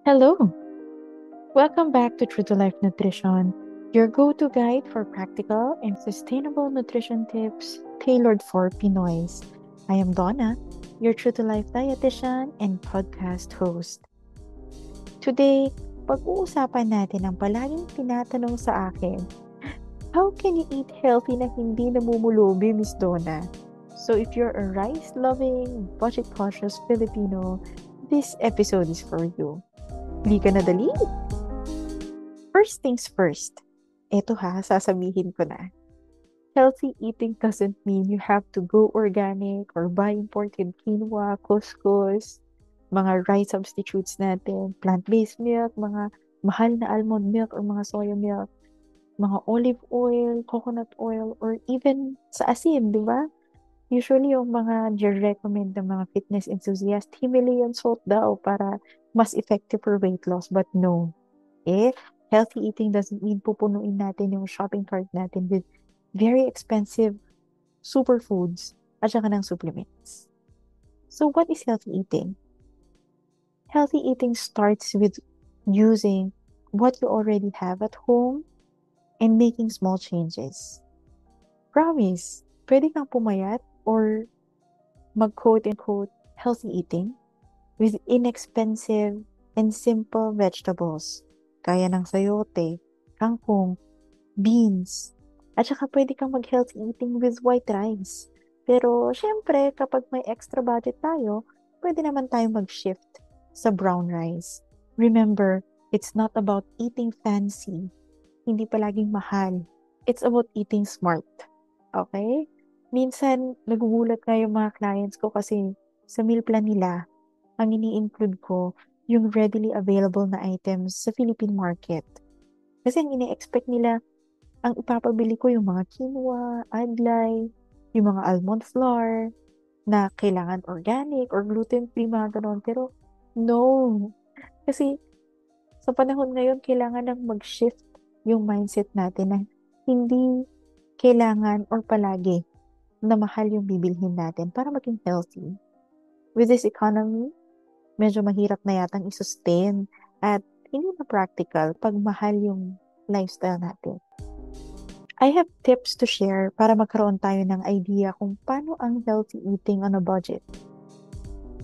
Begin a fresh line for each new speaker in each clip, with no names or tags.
Hello! Welcome back to True to Life Nutrition, your go to guide for practical and sustainable nutrition tips tailored for Pinoys. I am Donna, your True to Life dietitian and podcast host. Today, pag-uusapan natin ang palaging tinatanong sa akin, how can you eat healthy na hindi namumulubi, Miss Donna? So if you're a rice-loving, budget-conscious Filipino, this episode is for you. Di ka na dali? First things first. Eto ha, sasabihin ko na. Healthy eating doesn't mean you have to go organic or buy imported quinoa, couscous, mga rice substitutes natin, plant-based milk, mga mahal na almond milk or mga soya milk, mga olive oil, coconut oil, or even sa asin, di ba? Usually, yung mga recommend ng mga fitness enthusiast, Himalayan salt daw para mas effective for weight loss. But no. Healthy eating doesn't mean pupunuin natin yung shopping cart natin with very expensive superfoods at saka ng supplements. So what is healthy eating? Healthy eating starts with using what you already have at home and making small changes. Promise, pwede kang pumayat or mag-quote-unquote healthy eating with inexpensive and simple vegetables, kaya ng sayote, kangkong, beans, at saka pwede kang mag-healthy eating with white rice. Pero, syempre, kapag may extra budget tayo, pwede naman tayo mag-shift sa brown rice. Remember, it's not about eating fancy. Hindi palaging mahal. It's about eating smart. Okay? Minsan, nagugulat nga yung mga clients ko kasi sa meal plan nila, ang ini-include ko yung readily available na items sa Philippine market. Kasi ang ini-expect nila, ang ipapabili ko yung mga quinoa, adlay, yung mga almond flour, na kailangan organic or gluten-free, mga ganon. Pero, no. Kasi, sa panahon ngayon, kailangan nang mag-shift yung mindset natin na hindi kailangan or palagi na mahal yung bibilhin natin para maging healthy. With this economy, medyo mahirap na yatang i-sustain at hindi na practical pag mahal yung lifestyle natin. I have tips to share para magkaroon tayo ng idea kung paano ang healthy eating on a budget.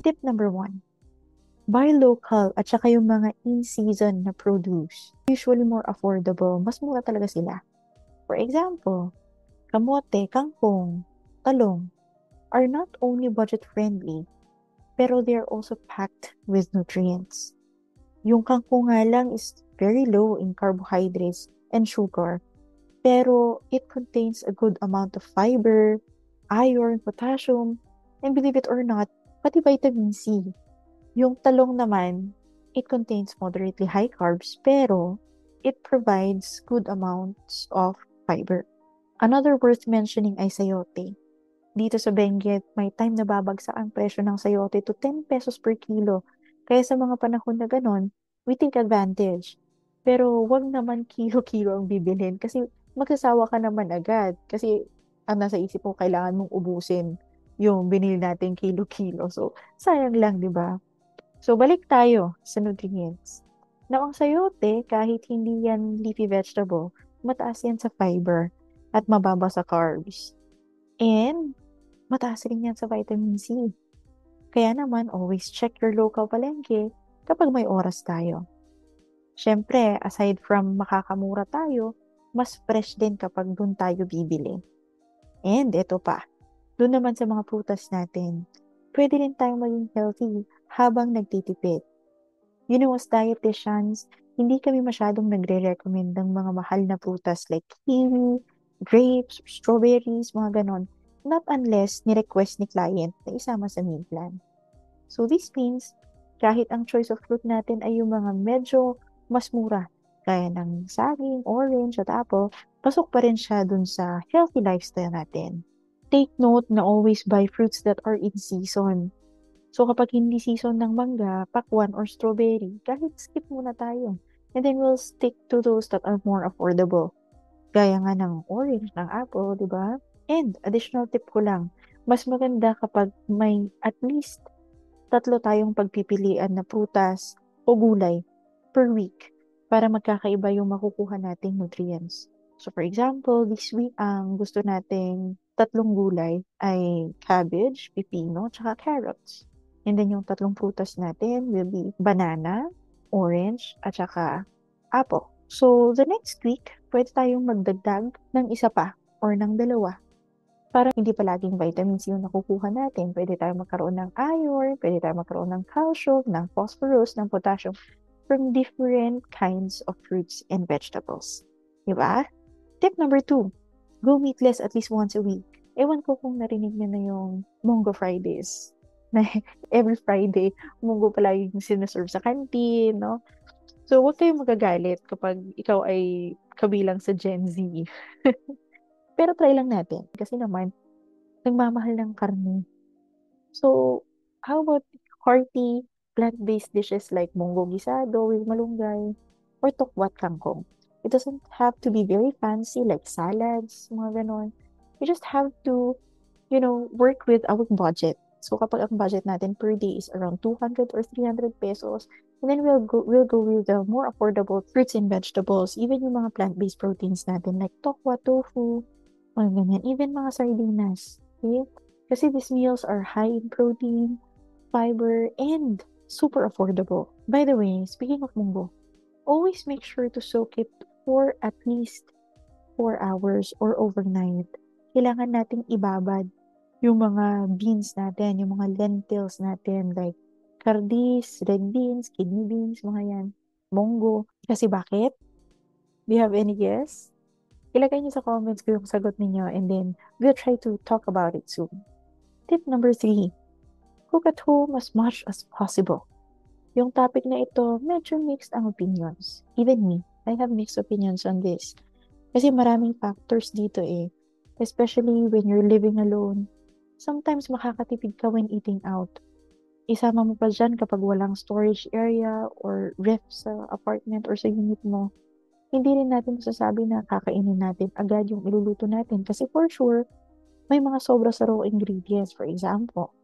Tip number 1. Buy local at saka yung mga in-season na produce. Usually more affordable. Mas mura talaga sila. For example, kamote, kangkong, talong are not only budget-friendly, pero they're also packed with nutrients. Yung kangkong nga lang is very low in carbohydrates and sugar, pero it contains a good amount of fiber, iron, potassium, and believe it or not, pati vitamin C. Yung talong naman, it contains moderately high carbs, pero it provides good amounts of fiber. Another worth mentioning ay sayote. Dito sa Benguet, may time na babagsak ang presyo ng sayote to 10 pesos per kilo. Kaya sa mga panahon na ganon, we take advantage. Pero wag naman kilo-kilo ang bibilhin kasi magsasawa ka naman agad. Kasi ang nasa isip mo, kailangan mong ubusin yung binili natin kilo-kilo. So, sayang lang, di ba? So, balik tayo sa nutrients. Now, ang sayote, kahit hindi yan leafy vegetable, mataas yan sa fiber at mababa sa carbs. And, mataas rin yan sa vitamin C. Kaya naman, always check your local palengke kapag may oras tayo. Siyempre, aside from makakamura tayo, mas fresh din kapag dun tayo bibili. And, ito pa, dun naman sa mga prutas natin, pwede rin tayong maging healthy habang nagtitipid. You know, as dietitians, hindi kami masyadong nagre-recommend ng mga mahal na prutas like kiwi, grapes, strawberries, mga ganon. Not unless ni-request ni client na isama sa meal plan. So this means, kahit ang choice of fruit natin ay yung mga medyo mas mura, gaya ng saging, orange, at apple, pasok pa rin siya dun sa healthy lifestyle natin. Take note na always buy fruits that are in season. So kapag hindi season ng mangga, pakwan, or strawberry, kahit skip muna tayo. And then we'll stick to those that are more affordable. Gaya nga ng orange, ng apple, di ba? And additional tip ko lang, mas maganda kapag may at least 3 tayong pagpipilian na prutas o gulay per week para magkakaiba yung makukuha nating nutrients. So for example, this week ang gusto nating tatlong gulay ay cabbage, pipino, tsaka carrots. And then yung tatlong prutas natin will be banana, orange, at saka apple. So the next week, pwede tayong magdagdag ng isa pa or ng dalawa para hindi palaging vitamins yung nakukuha natin. Pwede tayong magkaroon ng iron, pwede tayong magkaroon ng calcium, ng phosphorus, ng potassium from different kinds of fruits and vegetables. Diba? Tip number 2, go meatless at least once a week. Ewan ko kung narinig niyo na yung Monggo Fridays. Na every Friday, munggo pala yung sinaserve sa canteen, no? So, huwag kayong magagalit kapag ikaw ay kabilang sa Gen Z. Pero try lang natin. Kasi naman, nagmamahal ng karne. So, how about hearty, plant-based dishes like munggo gisado with malunggay or tokwat kangkong? It doesn't have to be very fancy like salads, mga ganon. You just have to, work with our budget. So, kapag ang budget natin per day is around 200 or 300 pesos, and then we'll go with the more affordable fruits and vegetables, even yung mga plant-based proteins natin like tokwa, tofu, mga ganyan. Even mga sardinas. Okay? Kasi these meals are high in protein, fiber, and super affordable. By the way, speaking of munggo, always make sure to soak it for at least 4 hours or overnight. Kailangan nating ibabad yung mga beans natin, yung mga lentils natin, like kardis, red beans, kidney beans, mga yan, munggo. Kasi bakit? Do you have any guess? Ilagay niyo sa comments ko yung sagot niyo and then we'll try to talk about it soon. Tip number 3, cook at home as much as possible. Yung topic na ito, medyo mixed ang opinions. Even me, I have mixed opinions on this. Kasi maraming factors dito eh. Especially when you're living alone. Sometimes makakatipid ka when eating out. Isama mo pa dyan kapag walang storage area or ref sa apartment or sa unit mo. Hindi rin natin masasabi na kakainin natin agad yung iluluto natin. Kasi for sure, may mga sobra sa raw ingredients. For example,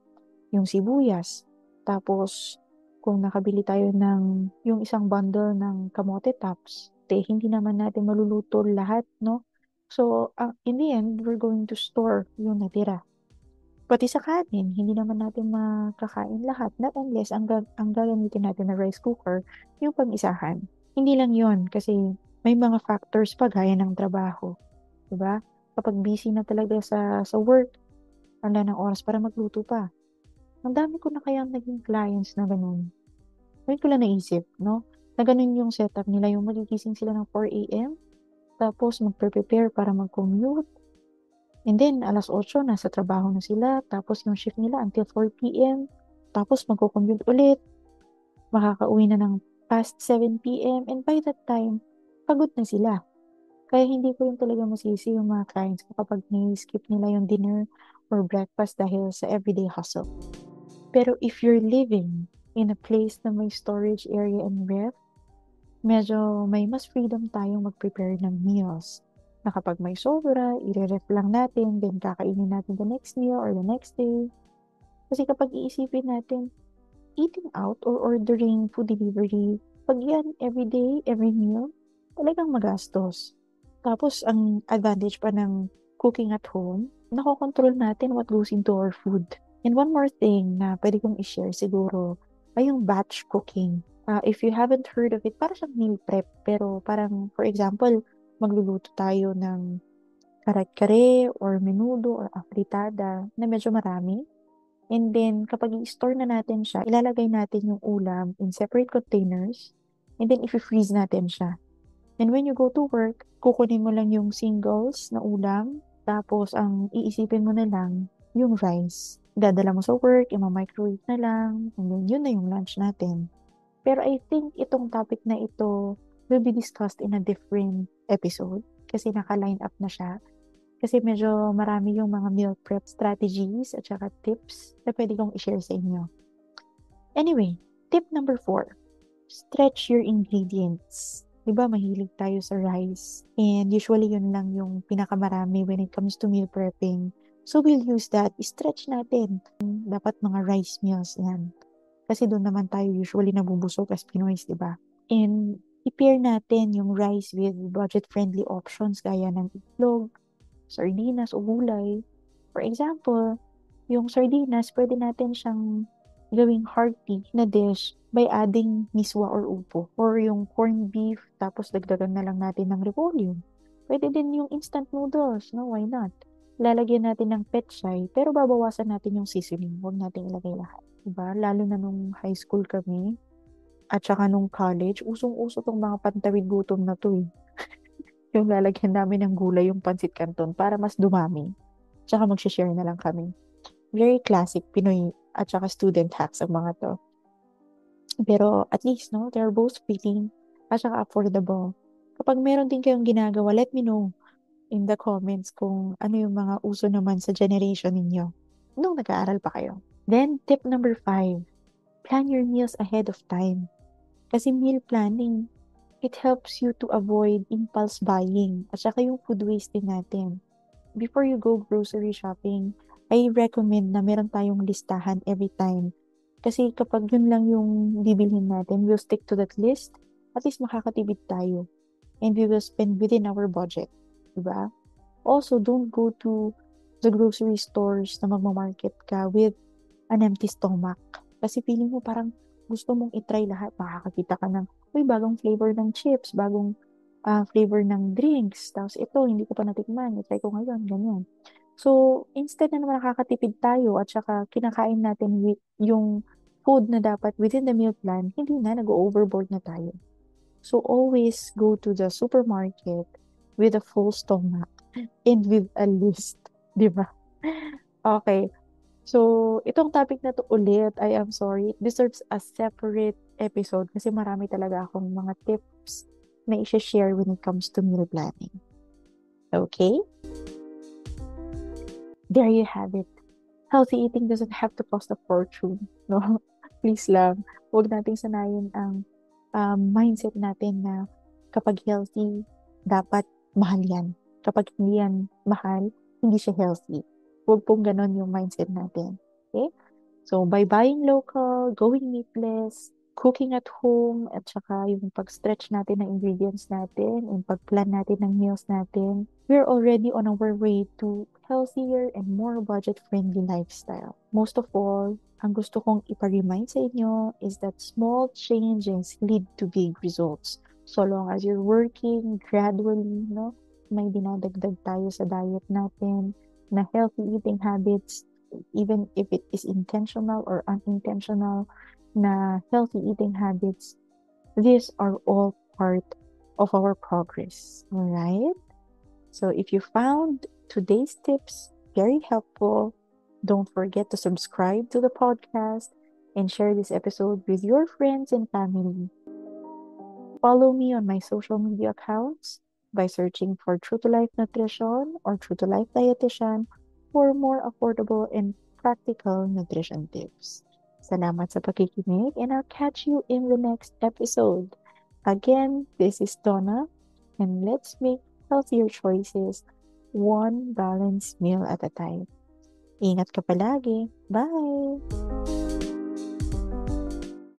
yung sibuyas. Tapos, kung nakabili tayo ng yung isang bundle ng kamote tops, hindi naman natin maluluto lahat, no? So, in the end, we're going to store yung natira. Pati sa kanin, hindi naman natin makakain lahat. Not unless ang gagamitin natin na rice cooker, yung pang-isahan. Hindi lang yon kasi may mga factors pa gaya ng trabaho. Diba? Kapag busy na talaga sa work, wala ng oras para magluto pa. Ang dami ko na kayang naging clients na ganun. Ngayon ko lang naisip, no? Na ganun yung setup nila, yung magigising sila ng 4 a.m. Tapos magpe-prepare para mag-commute. And then, alas 8, nasa trabaho na sila. Tapos yung shift nila until 4 p.m. Tapos magko-commute ulit. Makakauwi na ng past 7 p.m. And by that time, pagod na sila. Kaya hindi ko rin talaga masisi yung mga clients ko kapag ni-skip nila yung dinner or breakfast dahil sa everyday hustle. Pero if you're living in a place na may storage area and ref, medyo may mas freedom tayong mag-prepare ng meals. Na kapag may sobra, i-ref lang natin, then kakainin natin the next meal or the next day. Kasi kapag iisipin natin, eating out or ordering food delivery, pag yan every day, every meal, talagang magastos. Tapos, ang advantage pa ng cooking at home, nakokontrol natin what goes into our food. And one more thing na pwede kong i-share siguro ay yung batch cooking. If you haven't heard of it, para siyang meal prep. Pero parang, for example, magluluto tayo ng kare-kare or menudo or afritada na medyo marami. And then, kapag i-store na natin siya, ilalagay natin yung ulam in separate containers. And then, i-freeze natin siya. And when you go to work, kukunin mo lang yung singles na ulam. Tapos, ang iisipin mo na lang, yung rice. Dadala mo sa work, ima-microwave na lang. And then, yun na yung lunch natin. Pero I think itong topic na ito will be discussed in a different episode kasi naka-line up na siya. Kasi medyo marami yung mga meal prep strategies at saka tips na pwede kong i-share sa inyo. Anyway, tip number 4, stretch your ingredients. Diba mahilig tayo sa rice? And usually yun lang yung pinakamarami when it comes to meal prepping. So we'll use that. I-stretch natin. Dapat mga rice meals yan. Kasi doon naman tayo usually nabubusog as Pinoys, diba? And i-pair natin yung rice with budget-friendly options gaya ng itlog, sardinas o gulay. For example, yung sardinas, pwede natin siyang gawing hearty na dish by adding miswa or upo. Or yung corned beef, tapos dagdagan na lang natin ng repolyo. Pwede din yung instant noodles, no? Why not? Lalagyan natin ng pechay, pero babawasan natin yung seasoning. Huwag natin ilagay lahat. Diba? Lalo na nung high school kami, at saka nung college, usong-uso tong mga pantawid gutom na to eh. Yung lalagyan namin ng gulay yung pancit canton para mas dumami. Tsaka mag-share na lang kami. Very classic Pinoy at saka student hacks ang mga to. Pero at least, no, they're both filling at saka affordable. Kapag meron din kayong ginagawa, let me know in the comments kung ano yung mga uso naman sa generation ninyo nung nag-aaral pa kayo. Then, tip number 5, plan your meals ahead of time. Kasi meal planning, it helps you to avoid impulse buying at saka yung food waste din natin. Before you go grocery shopping, I recommend na meron tayong listahan every time. Kasi kapag yun lang yung bibilhin natin, we'll stick to that list. At least makakatipid tayo. And we will spend within our budget. Diba? Also, don't go to the grocery stores na magmamarket ka with an empty stomach. Kasi feeling mo parang gusto mong itry lahat. Makakakita ka ng, uy, bagong flavor ng chips, bagong flavor ng drinks. Tapos ito, hindi ko pa natikman. I-try ko ngayon, ganyan. So, instead na naman nakakatipid tayo at saka kinakain natin yung food na dapat within the meal plan, hindi na, nag-overboard na tayo. So, always go to the supermarket with a full stomach and with a list. Di ba? Okay. So, itong topic na to ulit, I am sorry, it deserves a separate episode kasi marami talaga akong mga tips na i-share when it comes to meal planning. Okay? There you have it. Healthy eating doesn't have to cost a fortune. No? Please lang. Huwag nating sanayin ang mindset natin na kapag healthy, dapat mahal yan. Kapag hindi yan mahal, hindi siya healthy. Huwag pong ganon yung mindset natin. Okay? So, by buying local, going meatless, cooking at home, at saka yung pag-stretch natin ng ingredients natin, yung pag-plan natin ng meals natin, we're already on our way to healthier and more budget-friendly lifestyle. Most of all, ang gusto kong ipa-remind sa inyo is that small changes lead to big results. So long as you're working gradually, no, may dinadagdag tayo sa diet natin na healthy eating habits, even if it is intentional or unintentional, na healthy eating habits, these are all part of our progress. Alright? So if you found today's tips very helpful, don't forget to subscribe to the podcast and share this episode with your friends and family. Follow me on my social media accounts by searching for True to Life Nutrition or True to Life Dietitian for more affordable and practical nutrition tips. Salamat sa pakikinig and I'll catch you in the next episode. Again, this is Donna and let's make healthier choices one balanced meal at a time. Ingat ka palagi. Bye!